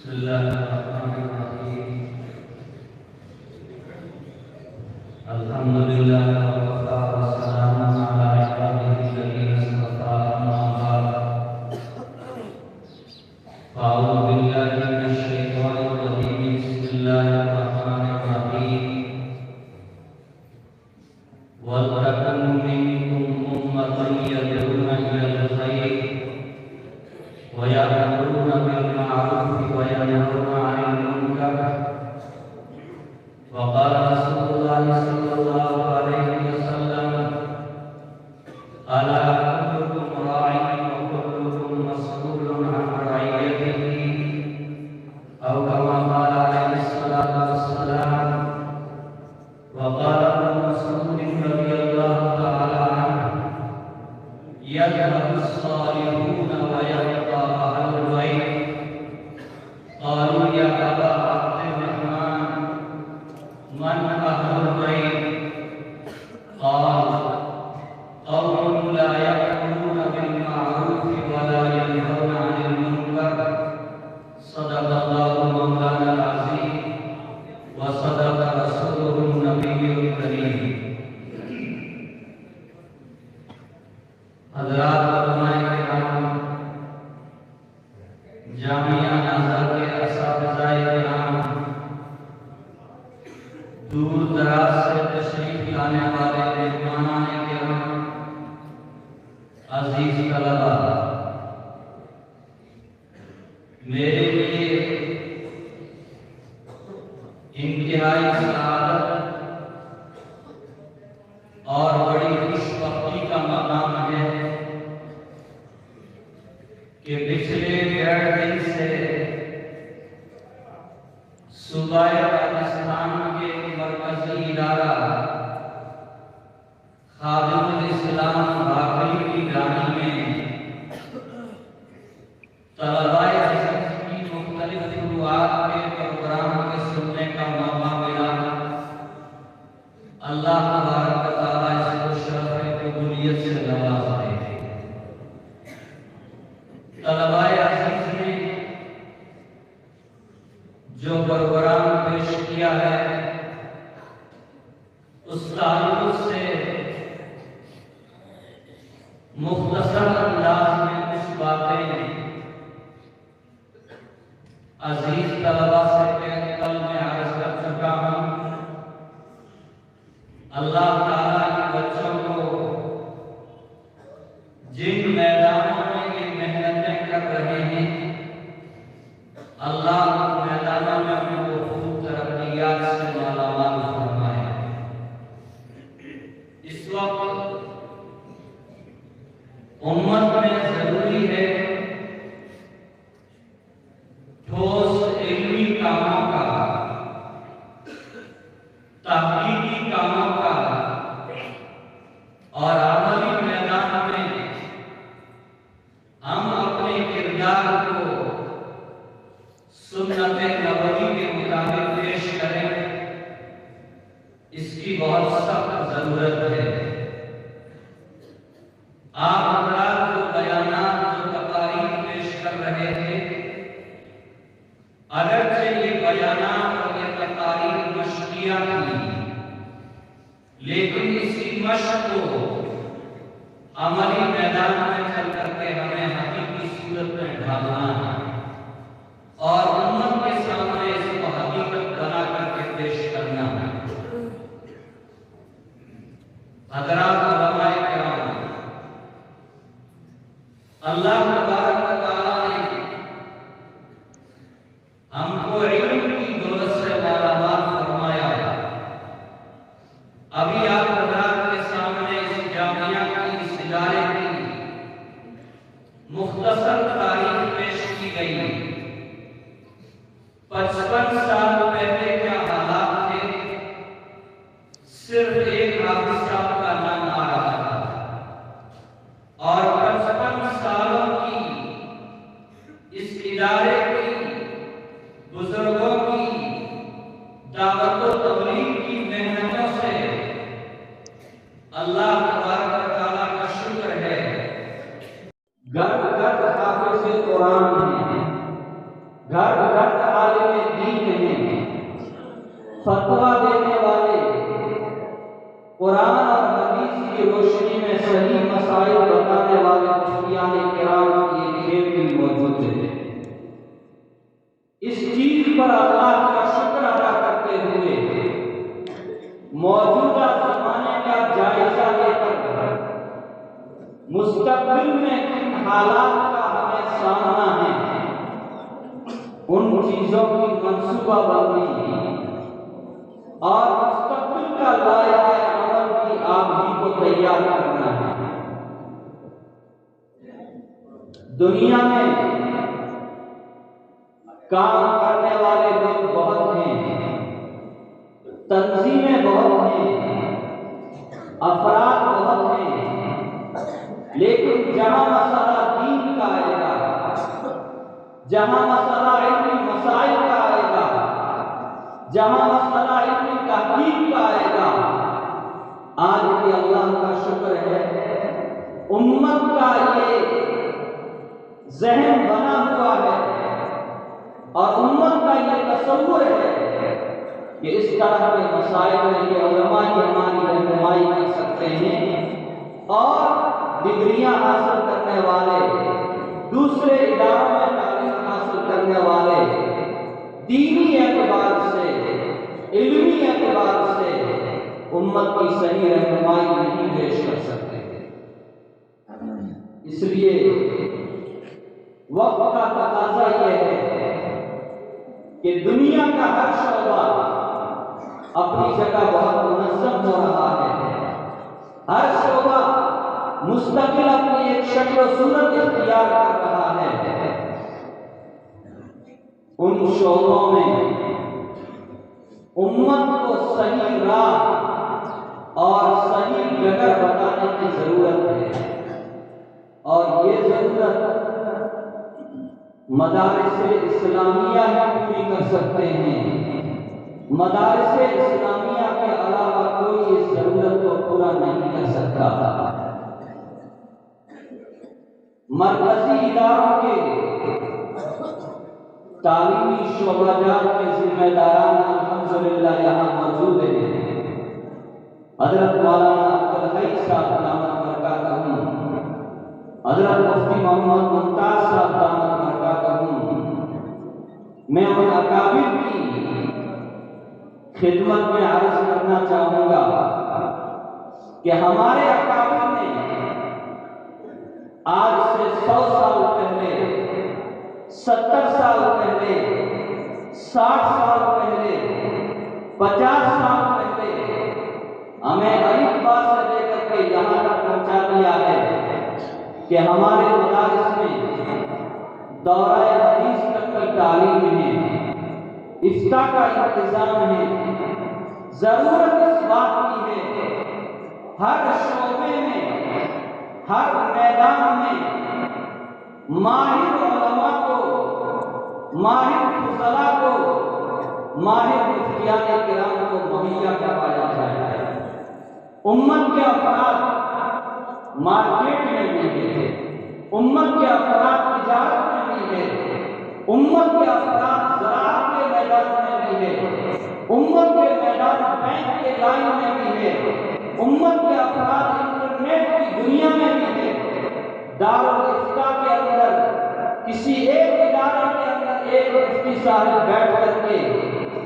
بسم الله الرحمن الرحيم الحمد لله وكفى وسلام على عباده الذين اصطفى أما بعد فأعوذ بالله من الشيطان الرجيم بسم الله الرحمن الرحيم ولتكن منكم أمة يدعون إلى الخير ويأمرون بالمعروف وينهون عن المنكر وقال رسول الله صلى الله عليه وسلم ألا كلكم راع وكلكم مسؤول عن رعيته أو كما قال عليه الصلاة والسلام. وقال ابن مسعود رضي الله تعالى عنه يذهب الصالحون ويبقى أهل البيت. قالوا يا أبا عبد الرحمن من أهل البيت؟ قال قوم لا يأمرون بالمعروف ولا ينهون عن المنكر. صدق الله مولانا العظيم وصدق رسوله النبي الكريم. حضرات علماء کرام، جامعہ نازا کے اساتذہ کرام، دور دراز سے تشریف لانے والے مہمانان کرام، عزیز طلبہ، میرے لیے انتہائی سعادت اور بڑی خوشبختی کا مقام ہے کہ پچھلے 1.5 دن سے صوبہ پاکستان کے مرکزی ادارہ خادم الاسلام باقری کی گاڑی میں طلباء عزیز کی مختلف فروعات کے پروگرام کے سننے کا موقع ملا. اللہ تبارک و تعالیٰ اس کو شرف قبولیت سے نواز دے. طلباء عزیز نے جو پروگرام پیش کیا ہے اس تعلق سے مختصر انداز میں کچھ باتیں عزیز طلباء سے کل میں عرض کر چکا ہوں. اللہ تعالیٰ کے بچوں کو جن میدانوں میں یہ محنتیں کر رہے ہیں اللہ ان میدانوں میں ان کو خوب ترقیات سے مالا مال فرمائے. اس وقت امت میں ضروری ہے ٹھوس علمی کاموں کا، تحقیقی کاموں کا اور عملی میدان میں ہم اپنے کردار کو سنت نبوی کے مطابق پیش کریں. اس کی بہت سخت ضرورت ہے. آپ حضرات جو بیانات جو تقاریر پیش کر رہے تھے، اگرچہ یہ بیانات اور یہ تقاریر مشقیہ تھی، لیکن اسی مشق کو عملی میدان میں چل کر کے ہمیں حقیقی صورت میں ڈھالنا ہے اور امت کے سامنے اس کو حقیقت بنا کر کے پیش کرنا ہے. حضرات علماء کرام، اللہ تبارک و تعالیٰ نے ہم کو علم کی دولت سے مالا مال فرمایا. ابھی آپ حضرات کے سامنے اس جامعہ کی، اس ادارے کی مختصر تاریخ پیش کی گئی. 55 سال پہلے کیا حالات تھے، صرف ایک حافظ صاحب کا نام آ رہا تھا اور 55 سالوں کی اس ادارے کی بزرگوں کی دعوت و تبلیغ کی محنتوں سے اللہ تبارک و تعالیٰ کا شکر ہے. گھر گھر حافظ قرآن ہیں، گھر سرگرم عالم دین ہیں، فتویٰ دینے والے، قرآن اور حدیث کی روشنی میں صحیح مسائل بتانے والے مفتیان کرام کی یہ بھی موجود ہے۔ اس چیز پر اللہ کا شکر ادا کرتے ہوئے موجودہ زمانے کا جائزہ لے کر مستقبل میں کن حالات کا ہمیں سامنا ہے، ان چیزوں کی منصوبہ بندی اور مستقبل کا لائحہ عمل کی آپ ہی کو تیار کرنا ہے۔ دنیا میں کام کرنے والے لوگ بہت ہیں، تنظیمیں بہت ہیں، افراد بہت ہیں، لیکن جہاں مسئلہ دین کا آئے گا، جہاں مسئلہ علمی مسائل کا آئے گا، جہاں مسئلہ علمی تحقیق کا آئے گا، آج بھی اللہ کا شکر ہے امت کا یہ ذہن بنا ہوا ہے اور امت کا یہ تصور ہے کہ اس طرح کے مسائل میں یہ علماء ہماری رہنمائی کر سکتے ہیں، اور ڈگریاں حاصل کرنے والے، دوسرے اداروں میں تعلیم حاصل کرنے والے دینی اعتبار سے، علمی اعتبار سے امت کی صحیح رہنمائی نہیں پیش کر سکتے۔ اس لیے وقت کا تقاضا یہ ہے کہ دنیا کا ہر شعبہ اپنی جگہ بہت منظم ہو رہا ہے، ہر شعبہ مستقل اپنی ایک شکل و صورت اختیار کر رہا ہے۔ ان شعبوں میں امت کو صحیح راہ اور صحیح جگہ بتانے کی ضرورت ہے، اور یہ ضرورت مدارس اسلامیہ ہی پوری کر سکتے ہیں۔ مدارس اسلامیہ کے علاوہ کوئی اس ضرورت کو پورا نہیں کر سکتا۔ مرکزی اداروں کے تعلیمی شعبہ جات کے ذمہ داران الحمدللہ یہاں موجود ہیں۔ حضرت مولانا عبدالحی صاحب دامت برکاتہم، حضرت مفتی محمد ممتاز صاحب دامت برکاتہم، میں ان اکابر کی خدمت میں عرض کرنا چاہوں گا کہ ہمارے اکابر نے آج سے 100 سال پہلے، 70 سال پہلے، 60 سال پہلے، 50 سال پہلے ہمیں الف با سے لے کر کے یہاں تک پہنچا دیا ہے کہ ہمارے مدارس میں دورہ حدیث تک کی تعلیم ہے، افتاء کا انتظام ہے۔ ضرورت اس بات کی ہے ہر شعبے میں، ہر میدان میں ماہر علماء کو، ماہر فضلاء کو، ماہر مفتیان کرام کو مہیا کروایا جائے۔ امت کے افراد مارکیٹ میں بھی ہے، امت کے افراد تجارت میں بھی ہے، امت کے افراد زراعت کے میدان میں بھی ہے، امت کے میدان بینک کے لائن میں بھی ہے، امت کے افراد انٹرنیٹ کی دنیا میں بھی ہے۔ دارالافتاء کے اندر کسی ایک ادارے کے اندر ایک مفتی صاحب بیٹھ کر کے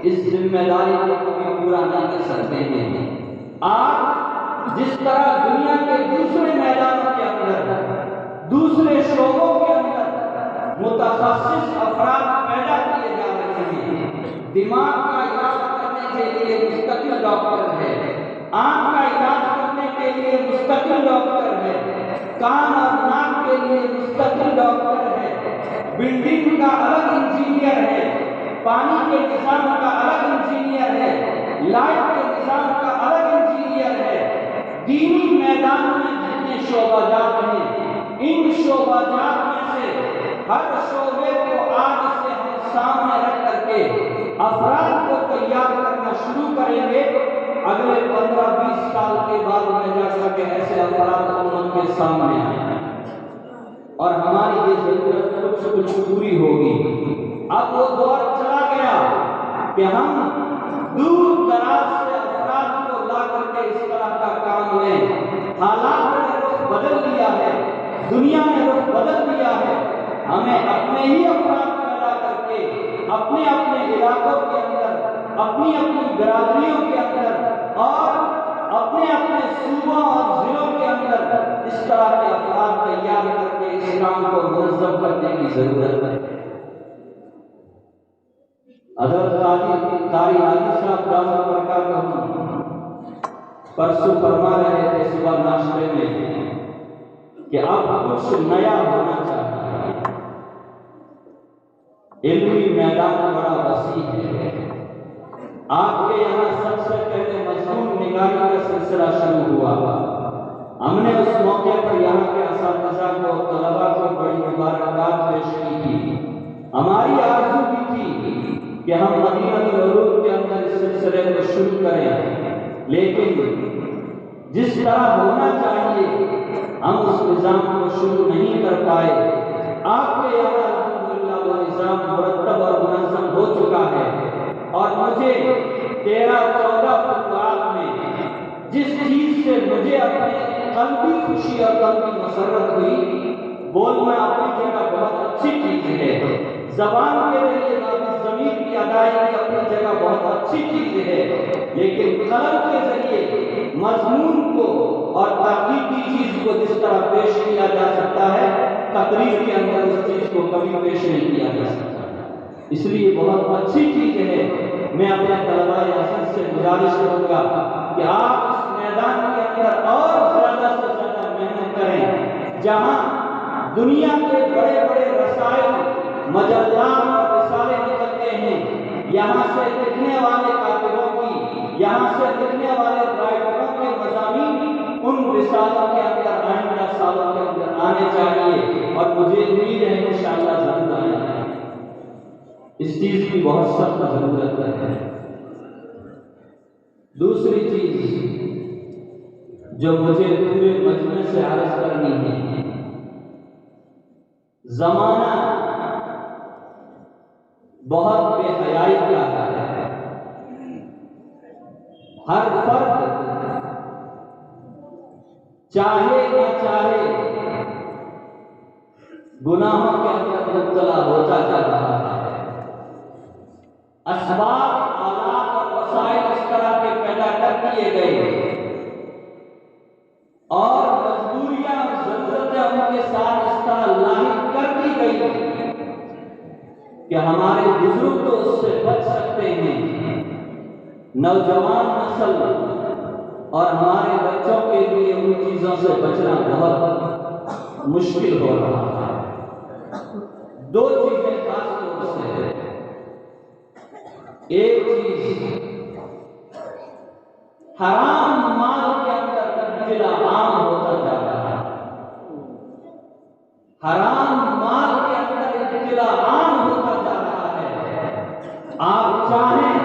اس ذمہ داری کو کبھی پورا نہیں کر سکتے ہیں۔ آج جس طرح دنیا کے دوسرے میدانوں کے اندر، دوسرے شعبوں کے اندر متخصص افراد پیدا کیے جا رہے ہیں، دماغ کا علاج کرنے کے لیے مستقل ڈاکٹر ہے، آنکھ کا علاج کرنے کے لیے مستقل ڈاکٹر ہے، کان اور ناک کے لیے مستقل ڈاکٹر ہے، بلڈنگ کا الگ انجینئر ہے، پانی کے نظام کا الگ انجینئر ہے، لائٹ کے نظام کا الگ انجینئر ہے۔ دینی میدان میں جتنے شعبہ جات ہیں، ان شعبہ جات میں سے ہر شعبے کو آج سے ہم سامنے رکھ کر کے افراد کو تیار کرنا شروع کریں گے۔ اگلے 15-20 سال کے بعد میں جا کر کے ایسے افراد امت کے سامنے آئیں اور ہماری یہ ضرورت کچھ پوری ہوگی۔ اب وہ دور چلا گیا کہ ہم دور دراز سے افراد کو لا کر کے اس طرح کا کام لیں۔ حالات نے رخ بدل دیا ہے، دنیا نے رخ بدل دیا ہے، ہمیں اپنے ہی افراد پیدا کر کے اپنے اپنے علاقوں کے اندر، اپنی اپنی برادریوں کے اندر اور اپنے اپنے صوبوں اور ضلعوں کے اندر اس طرح کے افراد تیار کر کے اس کام کو منظم کرنے کی ضرورت ہے۔ حضرت قاری حاجی صاحب دامت برکاتہ پرسوں فرما رہے تھے صبح ناشتے میں کہ اب کچھ نیا ہونا چاہیے۔ علمی میدان بڑا وسیع ہے۔ آپ کے یہاں سب سے پہلے مضمون نگاری کا سلسلہ شروع ہوا۔ ہم نے اس موقع پر یہاں کے اساتذہ کو، طلباء کو بڑی مبارکباد پیش کی تھی۔ ہماری آرزو بھی تھی کہ ہم مدینہ العلوم کے اندر اس سلسلے کو شروع کریں، لیکن جس طرح ہونا چاہیے ہم اس نظام کو شروع نہیں کر پائے۔ آپ کے یہاں الحمدللہ وہ نظام مرتب اور منظم ہو چکا ہے، اور مجھے 13-14 فتوحات میں جس چیز سے مجھے اپنی قلبی خوشی اور قلبی مسرت ہوئی، بولنا اپنی جگہ بہت اچھی چیز ہے، زبان کے ذریعے نافذ ضمیر کی ادائیگی اپنی جگہ بہت اچھی چیز ہے، لیکن قلم کے ذریعے مضمون کو اور تحقیقی چیز کو جس طرح پیش کیا جا سکتا ہے، تقریر کے اندر اس چیز کو کبھی پیش نہیں کیا جا سکتا۔ اس لیے بہت اچھی چیز ہے۔ میں اپنے طلباء عزیز سے گزارش کروں گا کہ آپ اس میدان کے اندر اور زیادہ سے زیادہ محنت کریں۔ جہاں دنیا کے بڑے بڑے رسائل، مجلات اور رسالے نکلتے ہیں، یہاں سے لکھنے والے کاتبوں کی، یہاں سے لکھنے والے رائٹروں کے مضامین ان رسالوں کے اندر آئندہ سالوں کے اندر آنے چاہیے، اور مجھے امید ہے انشاءاللہ ضرور آئیں گے۔ اس چیز کی بہت سخت ضرورت ہے۔ دوسری چیز جو مجھے پورے مجمع سے عرض کرنی ہے، زمانہ بہت بے حیائی کا ہے۔ ہر فرد چاہے نہ چاہے گناہوں کے اندر مبتلا ہوتا جا رہا ہے۔ اسباب، آلات اور وسائل اس طرح کے پیدا کر دیے گئے، اور مجبوریاں اور ضرورتیں ان کے ساتھ اس طرح لاحق کر دی گئی کہ ہمارے بزرگ تو اس سے بچ سکتے ہیں، نوجوان نسل اور ہمارے بچوں کے لیے ان چیزوں سے بچنا بہت مشکل ہو رہا ہے۔ دو چیزیں خاص طور سے، ایک چیز حرام مال کے اندر ابتلا عام ہوتا جا رہا ہے۔ حرام مال کے اندر ابتلا عام ہوتا جا رہا ہے۔ آپ چاہیں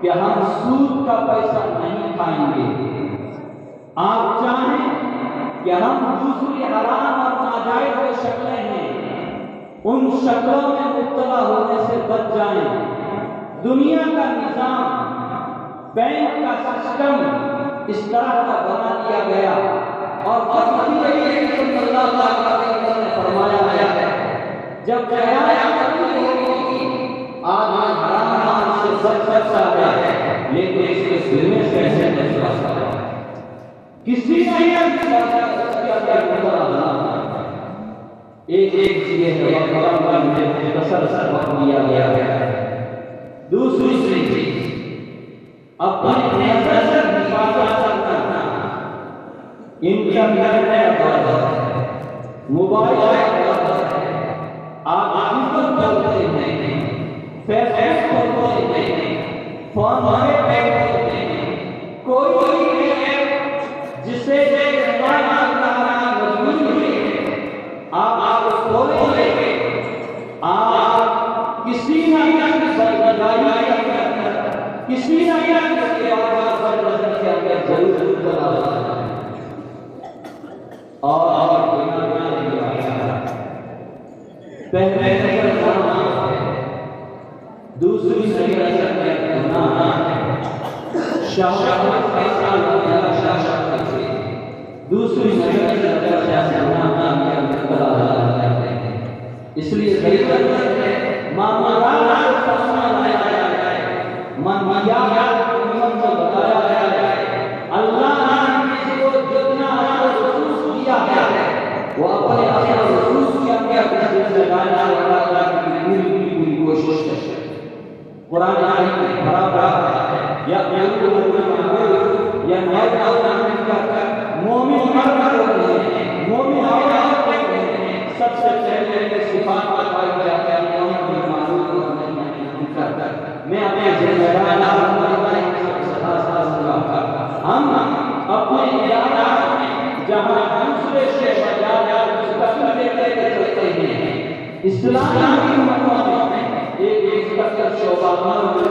کہ ہم سود کا پیسہ نہیں کھائیں گے، آپ چاہیں کہ ہم دوسری حرام اور ناجائز جو شکلیں ہیں ان شکلوں میں مبتلا ہونے سے بچ جائیں۔ دنیا کا نظام، بینک کا سسٹم اس طرح کا بنا دیا گیا، اور صلی اللہ علیہ وسلم نے فرمایا ہے جب قیامت ہوگی آدمی حرام مال سے بچ سکتا ہے، لیکن اس کے ذمے سے کیسے بچ سکتا ہے؟ کسی نے ایک چیز ہے مختصر سبق دیا گیا ہے۔ دوسری چیز اپنے نظر سے حفاظت کرنا، انٹرنیٹ ہے، موبائل ہے، آپ بولتے ہیں، فیس بک بولتے ہیں، فون پہ بولتے ہیں، کوئی ایپ جسے آپ بولیں گے، آپ کسی نہ کسی نہ ضرور چلا اور پہلے دوسری صورت میں گناہ ہے شہوت کا شہوت سے دوسری صورت میں گناہ ہے اس لیے ضرورت ہے معمولات کو سمجھایا جائے منیات کو بتایا جائے اللہ نے کسی کو جتنا محسوس کیا ہے وہ اپنے محسوس کیا گیا کسی سے لانا والا کی پوری کوشش ہے قرآن میں برابر یا مومن مومن سب سے پہلے صفات پائی جاتی ہے میں اپنے ذمہ دار ہم اپنے ارادہ جہاں دوسرے سے بجایا مستقل لیتے چلتے ہیں اسلام کی امتوں میں ایک مستقل شعبہ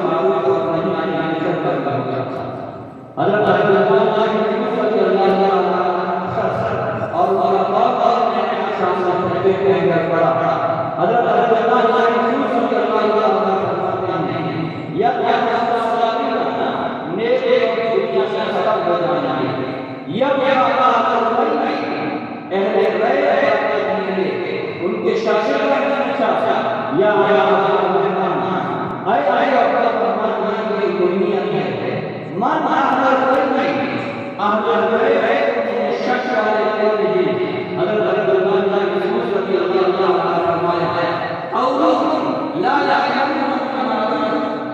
معروف اور نہیں کرتا حضرت رضی اللہ اور پڑا حضرت رضی اللہ یا نیک دنیا سے ختم ہو جانا ہے یا ان کے شاگرد یا دنیا ہے من شک والے حضرت لا يعلمون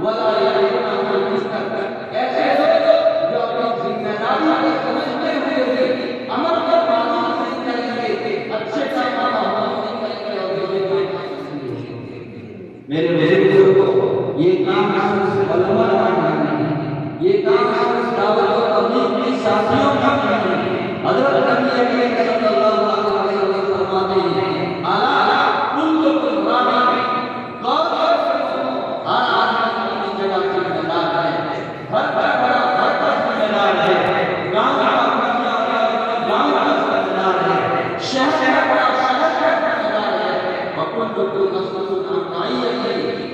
ولا يعلمون المستقبل ایسے لوگ جو اپنی ذمہ داری کو سمجھتے ہوئے عمل پر معلوم نہیں کریں گے اچھے کام نہیں کریں گے اور میرے بزرگوں یہ کام صرف علماء کا نہیں ہے یہ کام صرف دعوت و تبلیغ کے ساتھیوں کا نہیں ہے حضرت نبی اکرم صلی اللہ علیہ وسلم فرماتے ہیں الا کلکم راع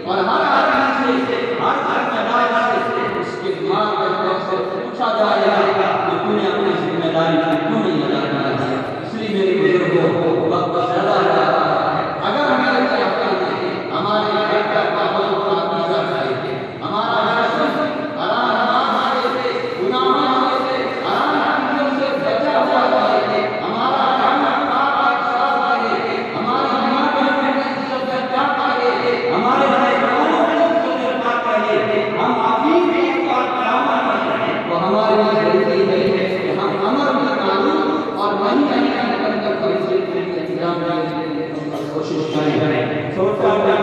اور ہر آدمی سے ہر اس کے دماغ میں سے پوچھا جائے گا کہ تو نے اپنی ذمہ داری کیوں نہیں ادا کی ہے اس لیے میرے بزرگوں وقت زیادہ ہے اگر ہمیں چاہتے ہیں ہمارے گھر کا ماحول پاکیزہ رہے ہمارا حسن حرام سے گناہوں سے حرام چیزوں سے بچا ہوا رہے ہمارا کھانا پاک صاف رہے ہماری ماں بہن کی عزت کیا کرے ہمارے ہم آفین میں اور قیامت میں تو ہمارے لیے ضروری ہے کہ ہم امر بالمعروف اور نہی عن المنکر کا انتظام کرنے کی کوشش کریں چھوٹا بڑا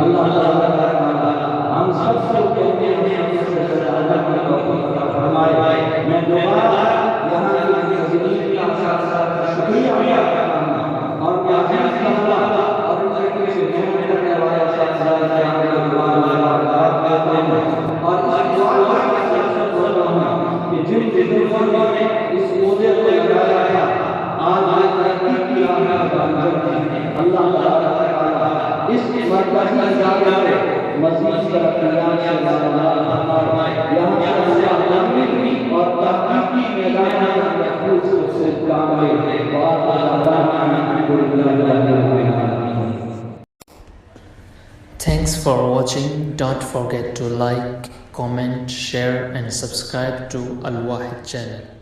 اللہ تعالی ہم سب کو کہتے ہیں فرمائے میں دوبارہ یہاں کی حضرت کا شکریہ ادا کرتا ہوں اور میں عزیز اللہ اور ان سے محنت کرنے والے ساتھیوں اور اس دعا کے ساتھ بولتا ہوں کہ جن بزرگوں نے اس عہدے کو لگایا تھا آج یہ ترقی کی راہ اللہ تعالیٰ اس مرکزی جگہ پہ مزید ترقیات سے فرمائے یہاں سے تعلیمی اور تحقیقی میدان میں محفوظ سے کام ہے Thanks for watching. Don't forget to like, comment, share and subscribe to Al Wahid channel.